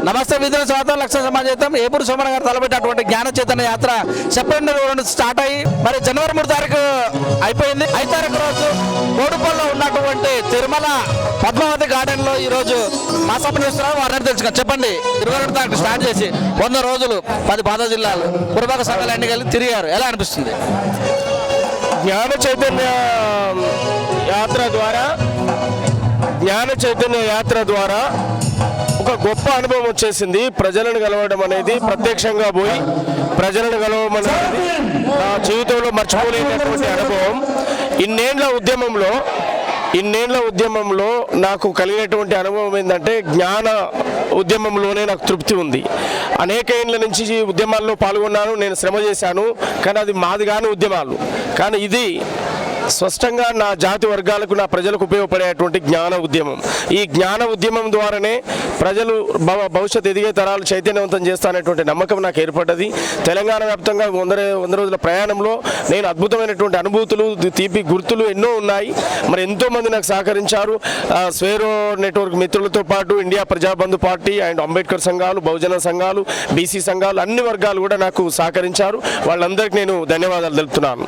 నమస్తే విద్యుత్ స్వాతంత్ర లక్ష్య సమాజం ఏపూరు సోమన్ గారు తలపెట్టినటువంటి జ్ఞాన చైతన్య యాత్ర సెప్టెంబర్ 2 స్టార్ట్ అయ్యి మరి జనవరి 3 తారీఖు అయిపోయింది. 5 తారీఖు రోజు కోడుపల్లో ఉన్నటువంటి తిరుమల పద్మావతి గార్డెన్ లో ఈ రోజు మా సభ చేస్తున్నారు. వారిని తెలుసుకుని చెప్పండి. 22 తారీఖు స్టార్ట్ చేసి 100 రోజులు 10 పాత జిల్లాలు పురపాలక సంఘాలు అన్ని కలిసి తిరిగారు. ఎలా అనిపిస్తుంది? జ్ఞాన చైతన్య యాత్ర ద్వారా ఒక గొప్ప అనుభవం వచ్చేసింది. ప్రజలను కలవడం అనేది, ప్రత్యక్షంగా పోయి ప్రజలను కలవడం అనేది నా జీవితంలో మర్చిపోలేనటువంటి అనుభవం. ఇన్నేళ్ల ఉద్యమంలో నాకు కలిగినటువంటి అనుభవం ఏంటంటే జ్ఞాన ఉద్యమంలోనే నాకు తృప్తి ఉంది. అనేక ఏళ్ళ నుంచి ఈ ఉద్యమాల్లో పాల్గొన్నాను, నేను శ్రమ చేశాను. కానీ అది మాది కాని ఉద్యమాలు. కానీ ఇది స్పష్టంగా నా జాతి వర్గాలకు, నా ప్రజలకు ఉపయోగపడేటువంటి జ్ఞాన ఉద్యమం. ఈ జ్ఞాన ఉద్యమం ద్వారానే ప్రజలు భవిష్యత్ ఎదిగే తరాలు చైతన్యవంతం చేస్తానటువంటి నమ్మకం నాకు ఏర్పడ్డది. తెలంగాణ వ్యాప్తంగా 100 రోజుల ప్రయాణంలో నేను అద్భుతమైనటువంటి అనుభూతులు, తీపి గుర్తులు ఎన్నో ఉన్నాయి. మరి ఎంతోమంది నాకు సహకరించారు. స్వేరో నెట్వర్క్ మిత్రులతో పాటు India Prajabandhu party and Ambedkar సంఘాలు, బహుజన సంఘాలు, బీసీ సంఘాలు, అన్ని వర్గాలు కూడా నాకు సహకరించారు. వాళ్ళందరికీ నేను ధన్యవాదాలు తెలుపుతున్నాను.